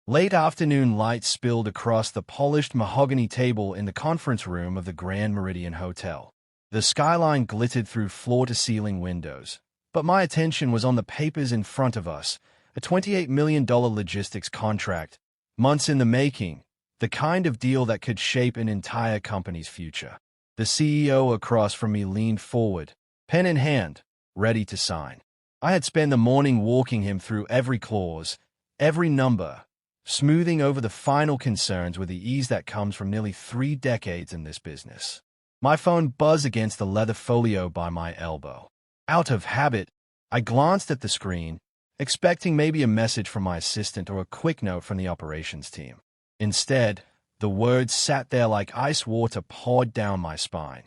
Late afternoon light spilled across the polished mahogany table in the conference room of the Grand Meridian Hotel. The skyline glittered through floor-to-ceiling windows, but my attention was on the papers in front of us, a $28 million logistics contract, months in the making, the kind of deal that could shape an entire company's future. The CEO across from me leaned forward, pen in hand, ready to sign. I had spent the morning walking him through every clause, every number, smoothing over the final concerns with the ease that comes from nearly 3 decades in this business. My phone buzzed against the leather folio by my elbow. Out of habit, I glanced at the screen, expecting maybe a message from my assistant or a quick note from the operations team. Instead, the words sat there like ice water poured down my spine.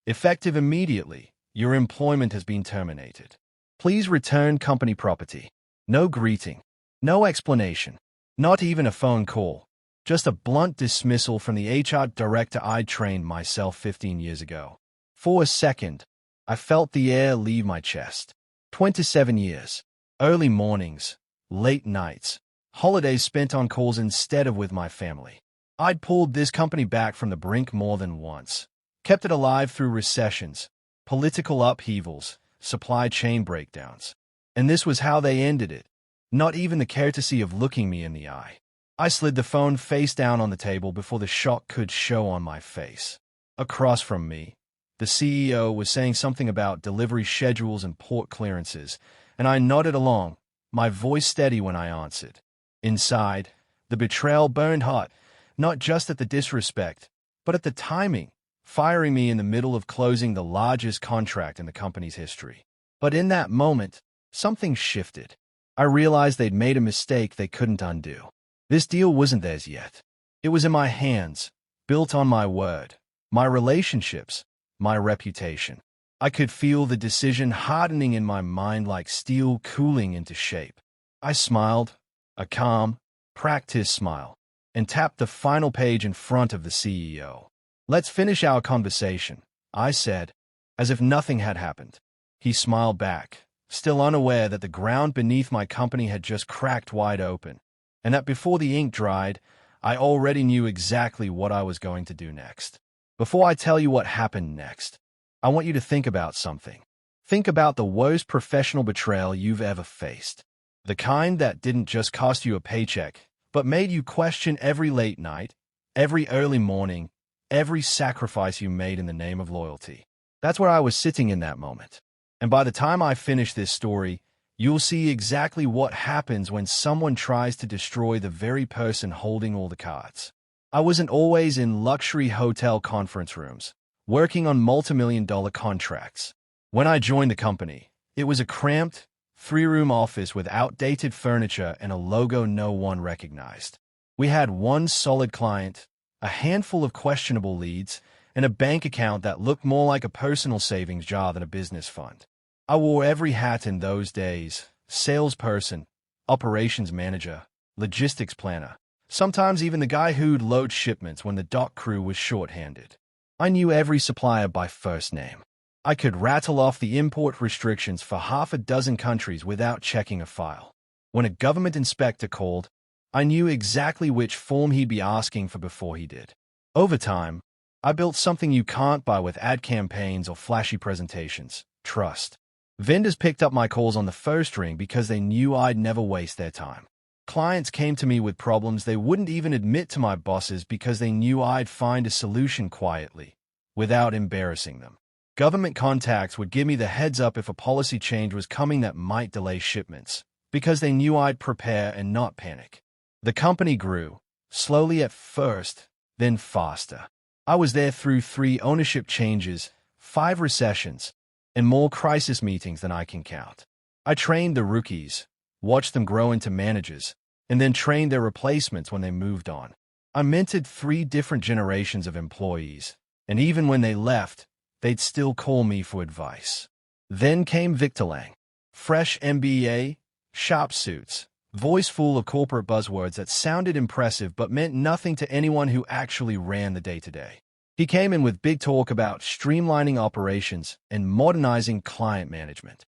Effective immediately, your employment has been terminated. Please return company property. No greeting. No explanation. Not even a phone call. Just a blunt dismissal from the HR director I'd trained myself 15 years ago. For a second, I felt the air leave my chest. 27 years. Early mornings, late nights, holidays spent on calls instead of with my family. I'd pulled this company back from the brink more than once. Kept it alive through recessions, political upheavals, supply chain breakdowns. And this was how they ended it. Not even the courtesy of looking me in the eye. I slid the phone face down on the table before the shock could show on my face. Across from me, the CEO was saying something about delivery schedules and port clearances, and I nodded along, my voice steady when I answered. Inside, the betrayal burned hot, not just at the disrespect, but at the timing, firing me in the middle of closing the largest contract in the company's history. But in that moment, something shifted. I realized they'd made a mistake they couldn't undo. This deal wasn't theirs yet. It was in my hands, built on my word, my relationships, my reputation. I could feel the decision hardening in my mind like steel cooling into shape. I smiled, a calm, practiced smile, and tapped the final page in front of the CEO. Let's finish our conversation, I said, as if nothing had happened. He smiled back, still unaware that the ground beneath my company had just cracked wide open, and that before the ink dried, I already knew exactly what I was going to do next. Before I tell you what happened next, I want you to think about something. Think about the worst professional betrayal you've ever faced. The kind that didn't just cost you a paycheck, but made you question every late night, every early morning, every sacrifice you made in the name of loyalty. That's where I was sitting in that moment. And by the time I finish this story, you'll see exactly what happens when someone tries to destroy the very person holding all the cards. I wasn't always in luxury hotel conference rooms, working on multi-million-dollar contracts. When I joined the company, it was a cramped, 3-room office with outdated furniture and a logo no one recognized. We had one solid client, a handful of questionable leads, and a bank account that looked more like a personal savings jar than a business fund. I wore every hat in those days: salesperson, operations manager, logistics planner, sometimes even the guy who'd load shipments when the dock crew was short-handed. I knew every supplier by first name. I could rattle off the import restrictions for 6 countries without checking a file. When a government inspector called, I knew exactly which form he'd be asking for before he did. Over time, I built something you can't buy with ad campaigns or flashy presentations: trust. Vendors picked up my calls on the first ring because they knew I'd never waste their time. Clients came to me with problems they wouldn't even admit to my bosses because they knew I'd find a solution quietly, without embarrassing them. Government contacts would give me the heads up if a policy change was coming that might delay shipments, because they knew I'd prepare and not panic. The company grew, slowly at first, then faster. I was there through 3 ownership changes, 5 recessions, and more crisis meetings than I can count. I trained the rookies, watched them grow into managers, and then trained their replacements when they moved on. I mentored 3 different generations of employees, and even when they left, they'd still call me for advice. Then came Victor Lang. Fresh MBA, sharp suits, voice full of corporate buzzwords that sounded impressive but meant nothing to anyone who actually ran the day-to-day. He came in with big talk about streamlining operations and modernizing client management.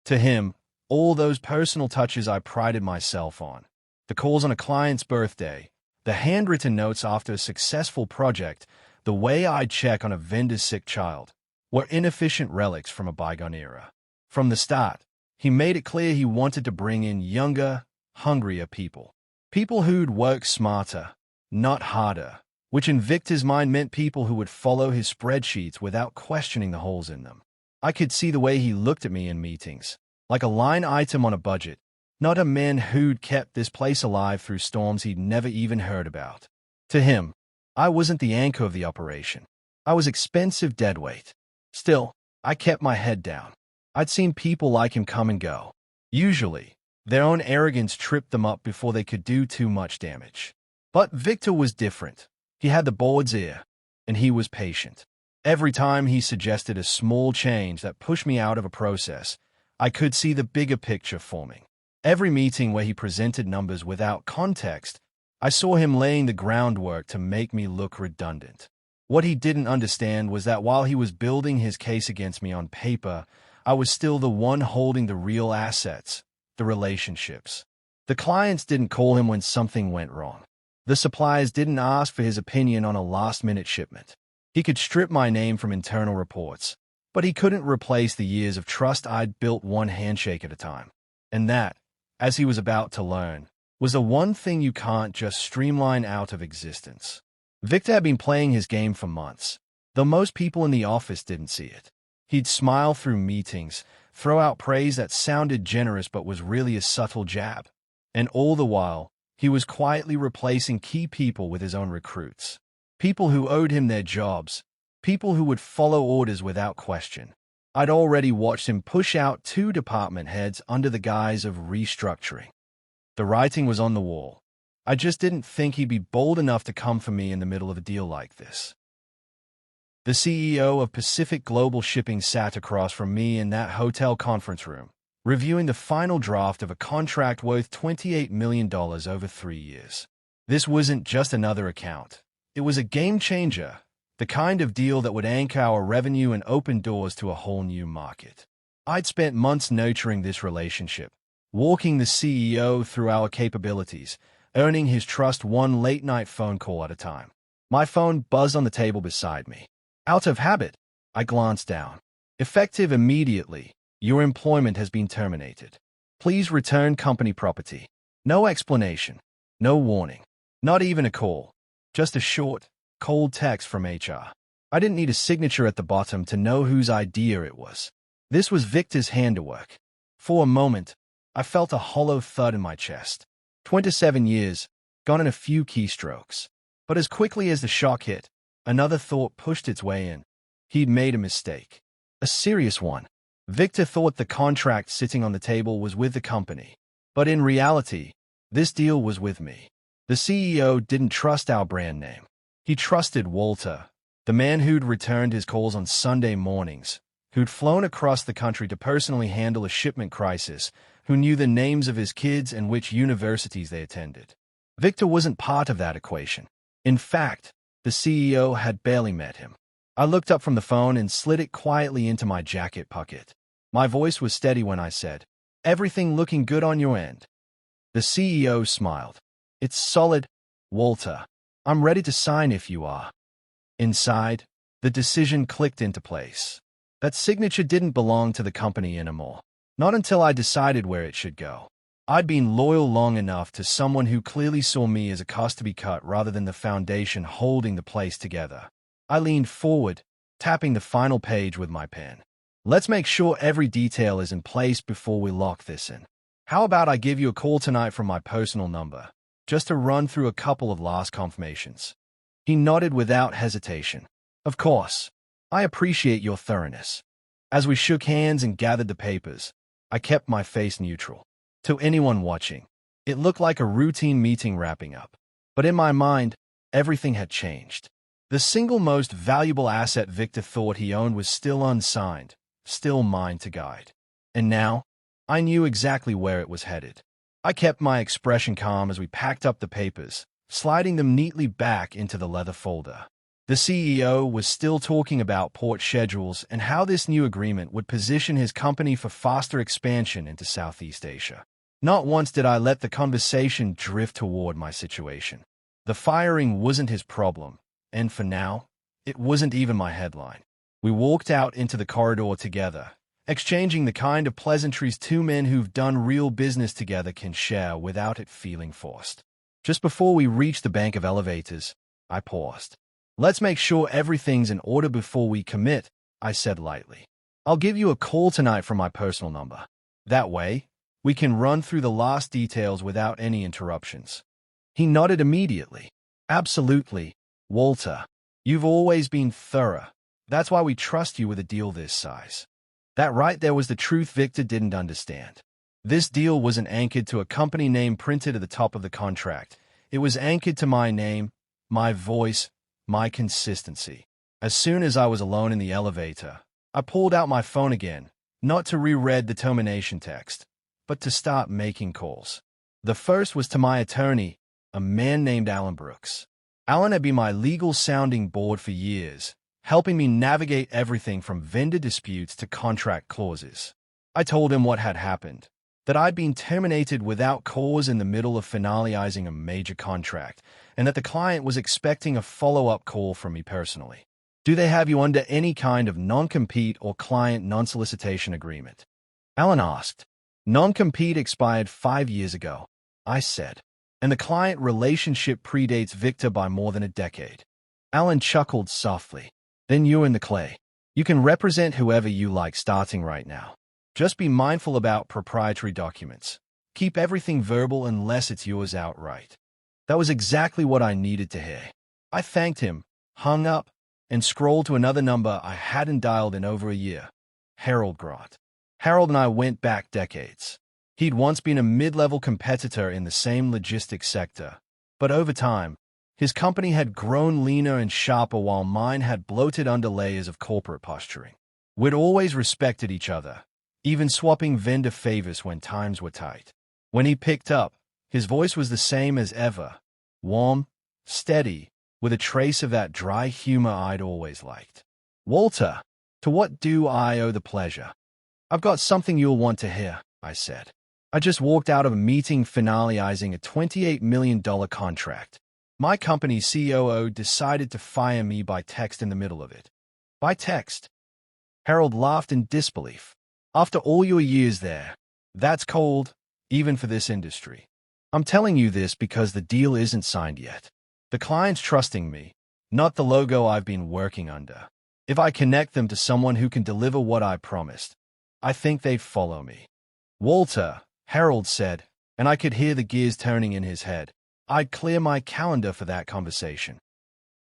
To him, all those personal touches I prided myself on, the calls on a client's birthday, the handwritten notes after a successful project, the way I'd check on a vendor's sick child, were inefficient relics from a bygone era. From the start, he made it clear he wanted to bring in younger, hungrier people. People who'd work smarter, not harder, which in Victor's mind meant people who would follow his spreadsheets without questioning the holes in them. I could see the way he looked at me in meetings, like a line item on a budget, not a man who'd kept this place alive through storms he'd never even heard about. To him, I wasn't the anchor of the operation. I was expensive deadweight. Still, I kept my head down. I'd seen people like him come and go. Usually, their own arrogance tripped them up before they could do too much damage. But Victor was different. He had the board's ear, and he was patient. Every time he suggested a small change that pushed me out of a process, I could see the bigger picture forming. Every meeting where he presented numbers without context, I saw him laying the groundwork to make me look redundant. What he didn't understand was that while he was building his case against me on paper, I was still the one holding the real assets, the relationships. The clients didn't call him when something went wrong. The suppliers didn't ask for his opinion on a last-minute shipment. He could strip my name from internal reports, but he couldn't replace the years of trust I'd built one handshake at a time. And that, as he was about to learn, was the one thing you can't just streamline out of existence. Victor had been playing his game for months, though most people in the office didn't see it. He'd smile through meetings, throw out praise that sounded generous but was really a subtle jab. And all the while, he was quietly replacing key people with his own recruits. People who owed him their jobs, people who would follow orders without question. I'd already watched him push out 2 department heads under the guise of restructuring. The writing was on the wall. I just didn't think he'd be bold enough to come for me in the middle of a deal like this. The CEO of Pacific Global Shipping sat across from me in that hotel conference room, reviewing the final draft of a contract worth $28 million over 3 years. This wasn't just another account. It was a game changer, the kind of deal that would anchor our revenue and open doors to a whole new market. I'd spent months nurturing this relationship, walking the CEO through our capabilities, earning his trust one late-night phone call at a time. My phone buzzed on the table beside me. Out of habit, I glanced down. Effective immediately, your employment has been terminated. Please return company property. No explanation, no warning, not even a call, just a short, cold text from HR. I didn't need a signature at the bottom to know whose idea it was. This was Victor's handiwork. For a moment, I felt a hollow thud in my chest. 27 years, gone in a few keystrokes. But as quickly as the shock hit, another thought pushed its way in. He'd made a mistake. A serious one. Victor thought the contract sitting on the table was with the company. But in reality, this deal was with me. The CEO didn't trust our brand name. He trusted Walter, the man who'd returned his calls on Sunday mornings, who'd flown across the country to personally handle a shipment crisis, who knew the names of his kids and which universities they attended. Victor wasn't part of that equation. In fact, the CEO had barely met him. I looked up from the phone and slid it quietly into my jacket pocket. My voice was steady when I said, "Everything looking good on your end?" The CEO smiled. "It's solid, Walter. I'm ready to sign if you are." Inside, the decision clicked into place. That signature didn't belong to the company anymore. Not until I decided where it should go. I'd been loyal long enough to someone who clearly saw me as a cost to be cut rather than the foundation holding the place together. I leaned forward, tapping the final page with my pen. "Let's make sure every detail is in place before we lock this in. How about I give you a call tonight from my personal number, just to run through a couple of last confirmations?" He nodded without hesitation. "Of course. I appreciate your thoroughness." As we shook hands and gathered the papers, I kept my face neutral. To anyone watching, it looked like a routine meeting wrapping up. But in my mind, everything had changed. The single most valuable asset Victor thought he owned was still unsigned, still mine to guide. And now, I knew exactly where it was headed. I kept my expression calm as we packed up the papers, sliding them neatly back into the leather folder. The CEO was still talking about port schedules and how this new agreement would position his company for faster expansion into Southeast Asia. Not once did I let the conversation drift toward my situation. The firing wasn't his problem, and for now, it wasn't even my headline. We walked out into the corridor together, exchanging the kind of pleasantries two men who've done real business together can share without it feeling forced. Just before we reached the bank of elevators, I paused. "Let's make sure everything's in order before we commit," I said lightly. "I'll give you a call tonight from my personal number. That way, we can run through the last details without any interruptions." He nodded immediately. "Absolutely, Walter. You've always been thorough. That's why we trust you with a deal this size." That right there was the truth Victor didn't understand. This deal wasn't anchored to a company name printed at the top of the contract. It was anchored to my name, my voice, my consistency. As soon as I was alone in the elevator, I pulled out my phone again, not to reread the termination text, but to start making calls. The first was to my attorney, a man named Alan Brooks. Alan had been my legal sounding board for years, helping me navigate everything from vendor disputes to contract clauses. I told him what had happened, that I'd been terminated without cause in the middle of finalizing a major contract, and that the client was expecting a follow-up call from me personally. "Do they have you under any kind of non-compete or client non-solicitation agreement?" Alan asked. "Non-compete expired 5 years ago," I said, "and the client relationship predates Victor by more than a decade." Alan chuckled softly. "Then you're in the clay. You can represent whoever you like starting right now. Just be mindful about proprietary documents. Keep everything verbal unless it's yours outright." That was exactly what I needed to hear. I thanked him, hung up, and scrolled to another number I hadn't dialed in over a year. Harold Grott. Harold and I went back decades. He'd once been a mid-level competitor in the same logistics sector, but over time, his company had grown leaner and sharper while mine had bloated under layers of corporate posturing. We'd always respected each other, even swapping vendor favors when times were tight. When he picked up, his voice was the same as ever, warm, steady, with a trace of that dry humor I'd always liked. "Walter, to what do I owe the pleasure?" "I've got something you'll want to hear," I said. "I just walked out of a meeting finalizing a $28 million contract. My company's COO decided to fire me by text in the middle of it." "By text?" Harold laughed in disbelief. "After all your years there, that's cold, even for this industry. I'm telling you this because the deal isn't signed yet. The client's trusting me, not the logo I've been working under. If I connect them to someone who can deliver what I promised, I think they'd follow me." "Walter," Harold said, and I could hear the gears turning in his head. I'd clear my calendar for that conversation.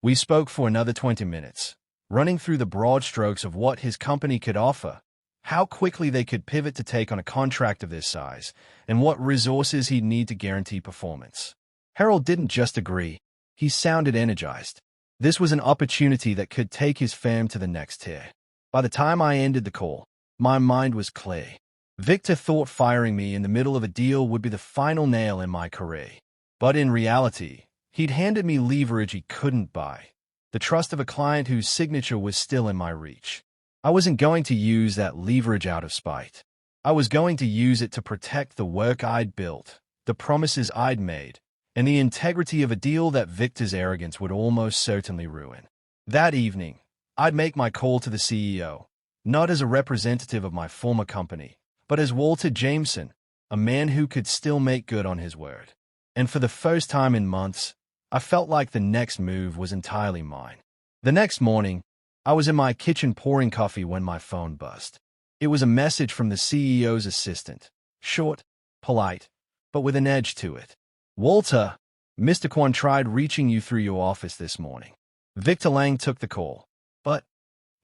We spoke for another 20 minutes, running through the broad strokes of what his company could offer, how quickly they could pivot to take on a contract of this size, and what resources he'd need to guarantee performance. Harold didn't just agree. He sounded energized. This was an opportunity that could take his firm to the next tier. By the time I ended the call, my mind was clear. Victor thought firing me in the middle of a deal would be the final nail in my career. But in reality, he'd handed me leverage he couldn't buy. The trust of a client whose signature was still in my reach. I wasn't going to use that leverage out of spite. I was going to use it to protect the work I'd built, the promises I'd made, and the integrity of a deal that Victor's arrogance would almost certainly ruin. That evening, I'd make my call to the CEO, not as a representative of my former company, but as Walter Jameson, a man who could still make good on his word. And for the first time in months, I felt like the next move was entirely mine. The next morning, I was in my kitchen pouring coffee when my phone buzzed. It was a message from the CEO's assistant. Short, polite, but with an edge to it. "Walter, Mr. Kwan tried reaching you through your office this morning." Victor Lang took the call. "But,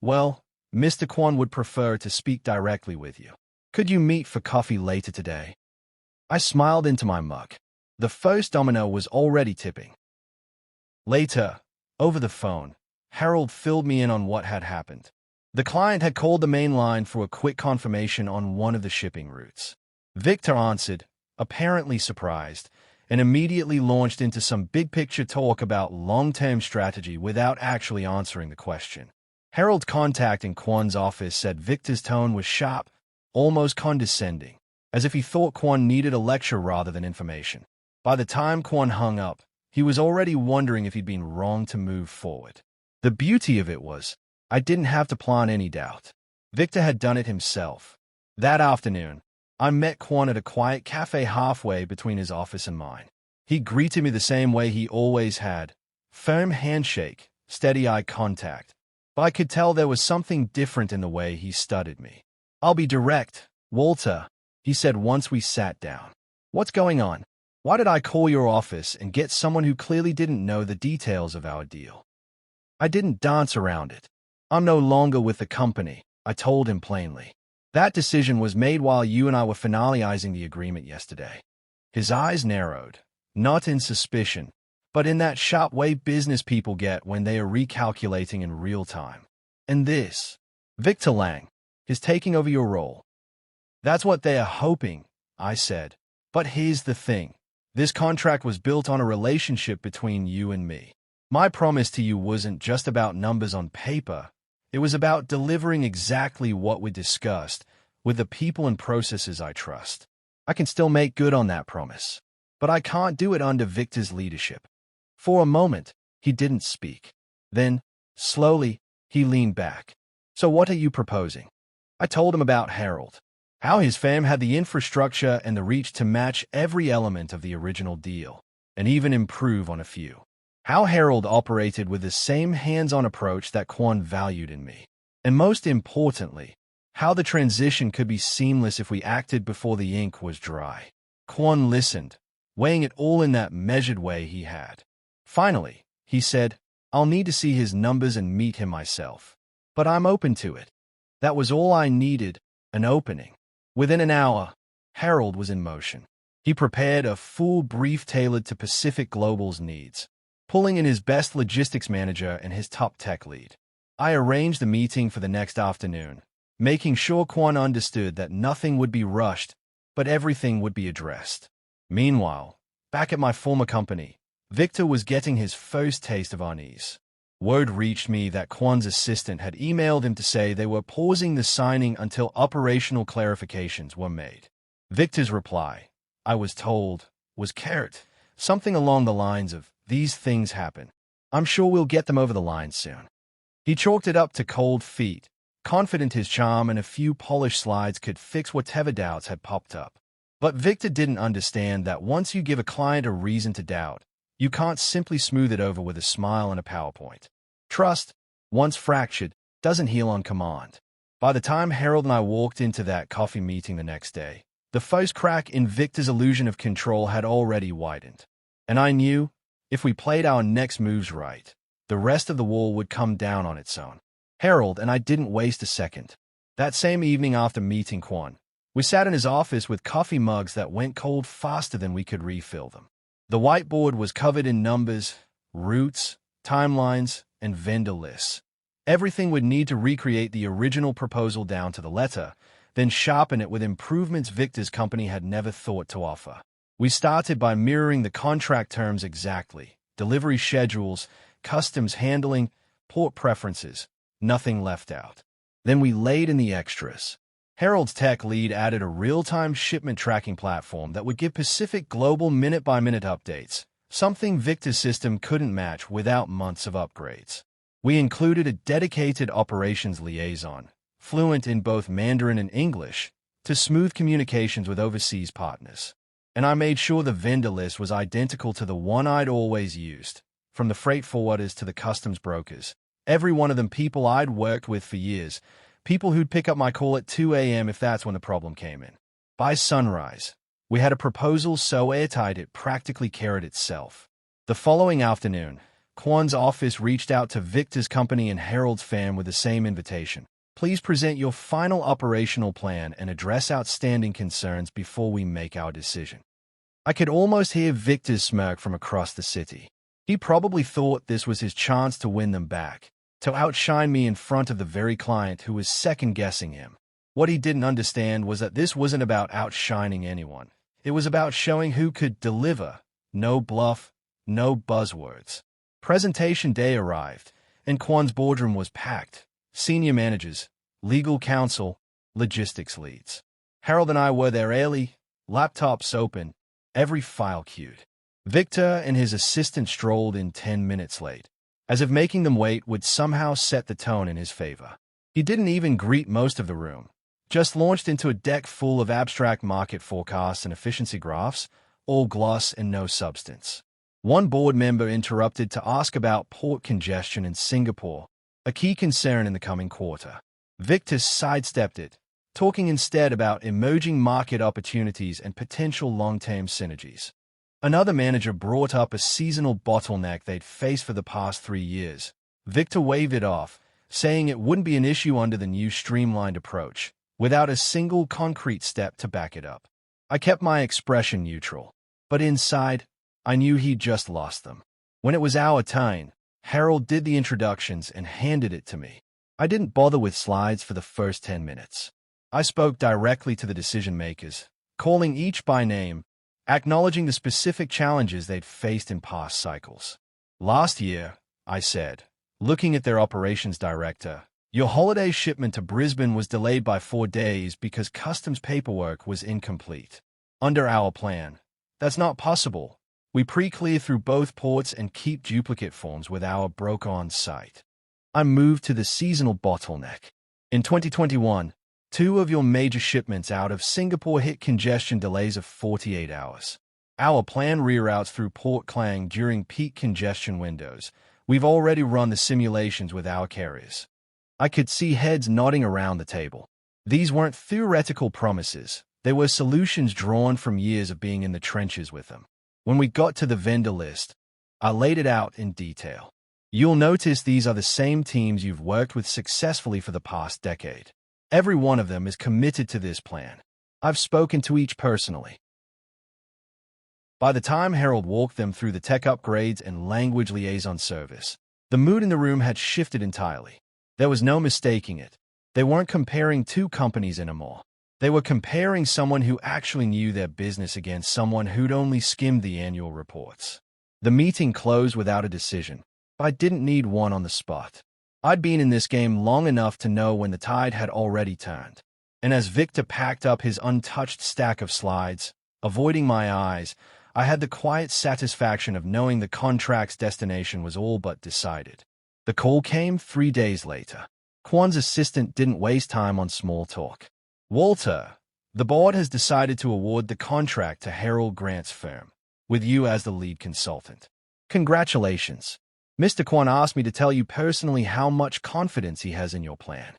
well, Mr. Kwan would prefer to speak directly with you. Could you meet for coffee later today?" I smiled into my mug. The first domino was already tipping. Later, over the phone, Harold filled me in on what had happened. The client had called the main line for a quick confirmation on one of the shipping routes. Victor answered, apparently surprised, and immediately launched into some big-picture talk about long-term strategy without actually answering the question. Harold's contact in Kwan's office said Victor's tone was sharp, almost condescending, as if he thought Kwon needed a lecture rather than information. By the time Kwon hung up, he was already wondering if he'd been wrong to move forward. The beauty of it was, I didn't have to plant any doubt. Victor had done it himself. That afternoon, I met Kwon at a quiet cafe halfway between his office and mine. He greeted me the same way he always had. Firm handshake, steady eye contact. But I could tell there was something different in the way he studied me. "I'll be direct, Walter," he said once we sat down. "What's going on? Why did I call your office and get someone who clearly didn't know the details of our deal?" I didn't dance around it. "I'm no longer with the company," I told him plainly. "That decision was made while you and I were finalizing the agreement yesterday." His eyes narrowed, not in suspicion, but in that sharp way business people get when they are recalculating in real time. "And this, Victor Lang, is taking over your role." "That's what they are hoping," I said. "But here's the thing. This contract was built on a relationship between you and me. My promise to you wasn't just about numbers on paper. It was about delivering exactly what we discussed with the people and processes I trust. I can still make good on that promise, but I can't do it under Victor's leadership." For a moment, he didn't speak. Then, slowly, he leaned back. "So what are you proposing?" I told him about Harold, how his firm had the infrastructure and the reach to match every element of the original deal, and even improve on a few. How Harold operated with the same hands-on approach that Kwon valued in me. And most importantly, how the transition could be seamless if we acted before the ink was dry. Kwon listened, weighing it all in that measured way he had. Finally, he said, "I'll need to see his numbers and meet him myself. But I'm open to it." That was all I needed, an opening. Within an hour, Harold was in motion. He prepared a full brief tailored to Pacific Global's needs, pulling in his best logistics manager and his top tech lead. I arranged the meeting for the next afternoon, making sure Kwon understood that nothing would be rushed, but everything would be addressed. Meanwhile, back at my former company, Victor was getting his first taste of unease. Word reached me that Kwon's assistant had emailed him to say they were pausing the signing until operational clarifications were made. Victor's reply, I was told, was curt, something along the lines of, "These things happen. I'm sure we'll get them over the line soon." He chalked it up to cold feet, confident his charm and a few polished slides could fix whatever doubts had popped up. But Victor didn't understand that once you give a client a reason to doubt, you can't simply smooth it over with a smile and a PowerPoint. Trust, once fractured, doesn't heal on command. By the time Harold and I walked into that coffee meeting the next day, the first crack in Victor's illusion of control had already widened. And I knew, if we played our next moves right, the rest of the wall would come down on its own. Harold and I didn't waste a second. That same evening after meeting Kwon, we sat in his office with coffee mugs that went cold faster than we could refill them. The whiteboard was covered in numbers, routes, timelines, and vendor lists. Everything would need to recreate the original proposal down to the letter, then sharpen it with improvements Victor's company had never thought to offer. We started by mirroring the contract terms exactly, delivery schedules, customs handling, port preferences, nothing left out. Then we laid in the extras. Harold's tech lead added a real-time shipment tracking platform that would give Pacific Global minute-by-minute updates, something Victor's system couldn't match without months of upgrades. We included a dedicated operations liaison, fluent in both Mandarin and English, to smooth communications with overseas partners. And I made sure the vendor list was identical to the one I'd always used, from the freight forwarders to the customs brokers. Every one of them people I'd worked with for years, people who'd pick up my call at 2 a.m. if that's when the problem came in. By sunrise, we had a proposal so airtight it practically carried itself. The following afternoon, Kwon's office reached out to Victor's company and Harold's firm with the same invitation. Please present your final operational plan and address outstanding concerns before we make our decision. I could almost hear Victor's smirk from across the city. He probably thought this was his chance to win them back, to outshine me in front of the very client who was second-guessing him. What he didn't understand was that this wasn't about outshining anyone. It was about showing who could deliver. No bluff, no buzzwords. Presentation day arrived, and Kwon's boardroom was packed. Senior managers, legal counsel, logistics leads. Harold and I were there early, laptops open, every file queued. Victor and his assistant strolled in 10 minutes late, as if making them wait would somehow set the tone in his favor. He didn't even greet most of the room, just launched into a deck full of abstract market forecasts and efficiency graphs, all gloss and no substance. One board member interrupted to ask about port congestion in Singapore, a key concern in the coming quarter. Victor sidestepped it, talking instead about emerging market opportunities and potential long-term synergies. Another manager brought up a seasonal bottleneck they'd faced for the past 3 years. Victor waved it off, saying it wouldn't be an issue under the new streamlined approach, without a single concrete step to back it up. I kept my expression neutral, but inside, I knew he'd just lost them. When it was our turn, Harold did the introductions and handed it to me. I didn't bother with slides for the first 10 minutes. I spoke directly to the decision-makers, calling each by name, acknowledging the specific challenges they'd faced in past cycles. Last year, I said, looking at their operations director, your holiday shipment to Brisbane was delayed by 4 days because customs paperwork was incomplete. Under our plan, that's not possible. We pre-clear through both ports and keep duplicate forms with our broker on site. I moved to the seasonal bottleneck. In 2021, 2 of your major shipments out of Singapore hit congestion delays of 48 hours. Our plan reroutes through Port Klang during peak congestion windows. We've already run the simulations with our carriers. I could see heads nodding around the table. These weren't theoretical promises. They were solutions drawn from years of being in the trenches with them. When we got to the vendor list, I laid it out in detail. You'll notice these are the same teams you've worked with successfully for the past decade. Every one of them is committed to this plan. I've spoken to each personally. By the time Harold walked them through the tech upgrades and language liaison service, the mood in the room had shifted entirely. There was no mistaking it. They weren't comparing 2 companies anymore. They were comparing someone who actually knew their business against someone who'd only skimmed the annual reports. The meeting closed without a decision, but I didn't need one on the spot. I'd been in this game long enough to know when the tide had already turned. And as Victor packed up his untouched stack of slides, avoiding my eyes, I had the quiet satisfaction of knowing the contract's destination was all but decided. The call came 3 days later. Kwan's assistant didn't waste time on small talk. Walter, the board has decided to award the contract to Harold Grant's firm, with you as the lead consultant. Congratulations. Mr. Kwan asked me to tell you personally how much confidence he has in your plan.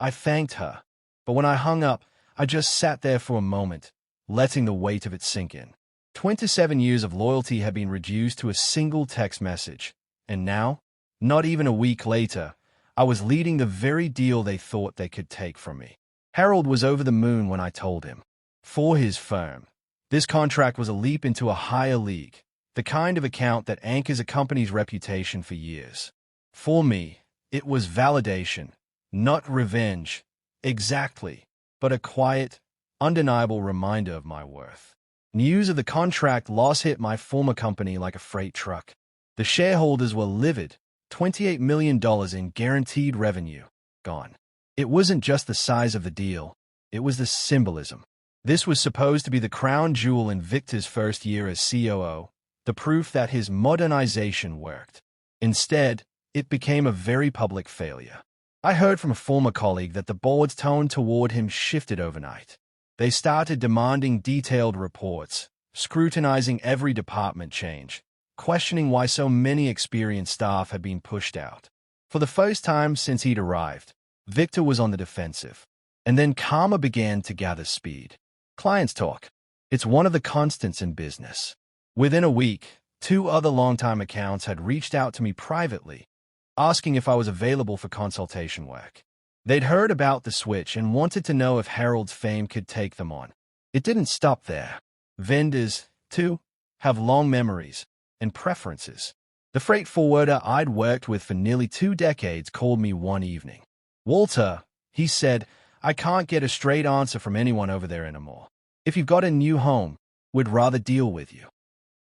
I thanked her, but when I hung up, I just sat there for a moment, letting the weight of it sink in. 27 years of loyalty had been reduced to a single text message, and now, not even a week later, I was leading the very deal they thought they could take from me. Harold was over the moon when I told him. For his firm, this contract was a leap into a higher league, the kind of account that anchors a company's reputation for years. For me, it was validation, not revenge, exactly, but a quiet, undeniable reminder of my worth. News of the contract loss hit my former company like a freight truck. The shareholders were livid. $28 million in guaranteed revenue, gone. It wasn't just the size of the deal, it was the symbolism. This was supposed to be the crown jewel in Victor's first year as COO, the proof that his modernization worked. Instead, it became a very public failure. I heard from a former colleague that the board's tone toward him shifted overnight. They started demanding detailed reports, scrutinizing every department change, questioning why so many experienced staff had been pushed out. For the first time since he'd arrived, Victor was on the defensive. And then karma began to gather speed. Clients talk. It's one of the constants in business. Within a week, 2 other longtime accounts had reached out to me privately, asking if I was available for consultation work. They'd heard about the switch and wanted to know if Harold's fame could take them on. It didn't stop there. Vendors, too, have long memories and preferences. The freight forwarder I'd worked with for nearly 2 decades called me one evening. Walter, he said, I can't get a straight answer from anyone over there anymore. If you've got a new home, we'd rather deal with you.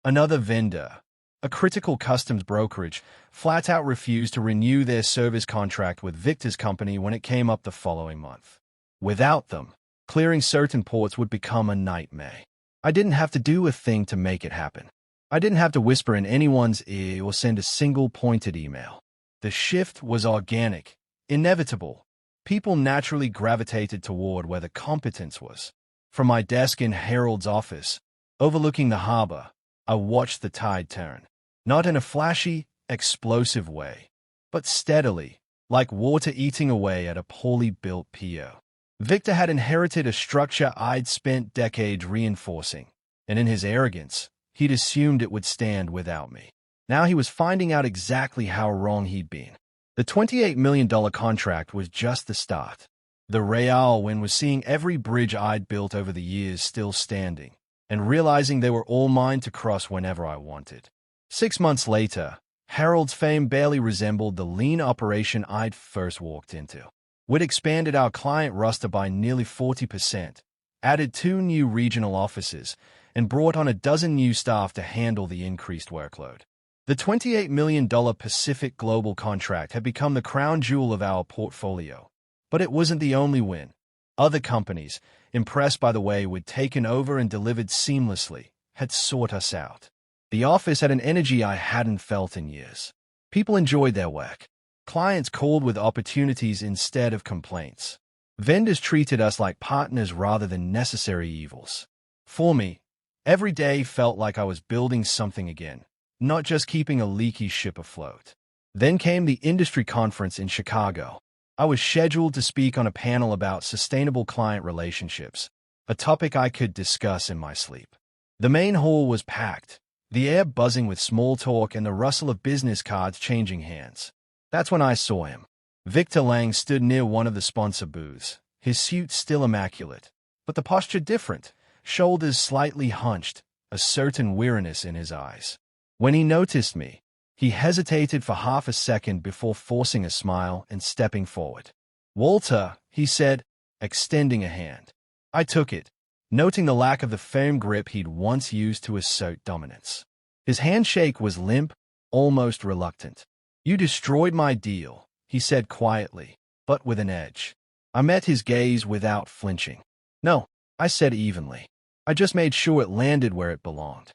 Another vendor, a critical customs brokerage, flat out refused to renew their service contract with Victor's company when it came up the following month. Without them, Clearing certain ports would become a nightmare. I didn't have to do a thing to make it happen. I didn't have to whisper in anyone's ear or send a single pointed email. The shift was organic, inevitable. People naturally gravitated toward where the competence was. From my desk in Harold's office, overlooking the harbor, I watched the tide turn. Not in a flashy, explosive way, but steadily, like water eating away at a poorly built pier. Victor had inherited a structure I'd spent decades reinforcing, and in his arrogance, he'd assumed it would stand without me. Now he was finding out exactly how wrong he'd been. The $28 million contract was just the start. The real win was seeing every bridge I'd built over the years still standing, and realizing they were all mine to cross whenever I wanted. 6 months later, Harold's fame barely resembled the lean operation I'd first walked into. We'd expanded our client roster by nearly 40%, added 2 new regional offices, and brought on a dozen new staff to handle the increased workload. The $28 million Pacific Global contract had become the crown jewel of our portfolio. But it wasn't the only win. Other companies, impressed by the way we'd taken over and delivered seamlessly, had sought us out. The office had an energy I hadn't felt in years. People enjoyed their work. Clients called with opportunities instead of complaints. Vendors treated us like partners rather than necessary evils. For me, every day felt like I was building something again, not just keeping a leaky ship afloat. Then came the industry conference in Chicago. I was scheduled to speak on a panel about sustainable client relationships, a topic I could discuss in my sleep. The main hall was packed, the air buzzing with small talk and the rustle of business cards changing hands. That's when I saw him. Victor Lang stood near one of the sponsor booths, his suit still immaculate, but the posture different, shoulders slightly hunched, a certain weariness in his eyes. When he noticed me, he hesitated for half a second before forcing a smile and stepping forward. "Walter," he said, extending a hand. I took it, noting the lack of the firm grip he'd once used to assert dominance. His handshake was limp, almost reluctant. "You destroyed my deal," he said quietly, but with an edge. I met his gaze without flinching. "No," I said evenly. "I just made sure it landed where it belonged."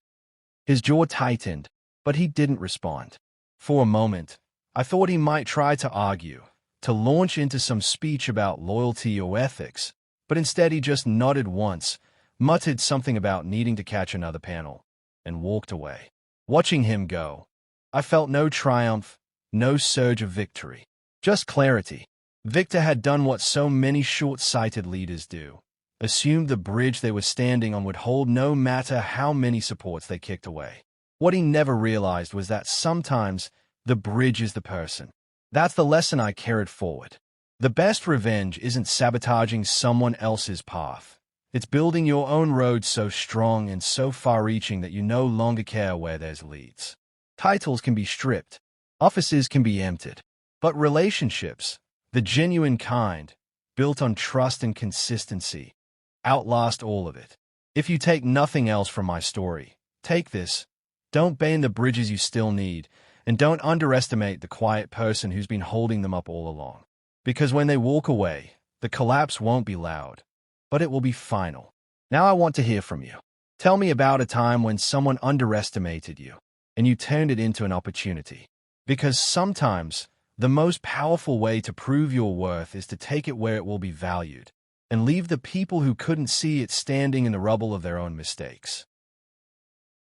His jaw tightened, but he didn't respond. For a moment, I thought he might try to argue, to launch into some speech about loyalty or ethics, but instead he just nodded once, muttered something about needing to catch another panel, and walked away. Watching him go, I felt no triumph, no surge of victory, just clarity. Victor had done what so many short-sighted leaders do, assumed the bridge they were standing on would hold no matter how many supports they kicked away. What he never realized was that sometimes the bridge is the person. That's the lesson I carried forward. The best revenge isn't sabotaging someone else's path. It's building your own road so strong and so far-reaching that you no longer care where there's leads. Titles can be stripped. Offices can be emptied. But relationships, the genuine kind, built on trust and consistency, outlast all of it. If you take nothing else from my story, take this. Don't burn the bridges you still need, and don't underestimate the quiet person who's been holding them up all along. Because when they walk away, the collapse won't be loud, but it will be final. Now I want to hear from you. Tell me about a time when someone underestimated you, and you turned it into an opportunity. Because sometimes, the most powerful way to prove your worth is to take it where it will be valued, and leave the people who couldn't see it standing in the rubble of their own mistakes.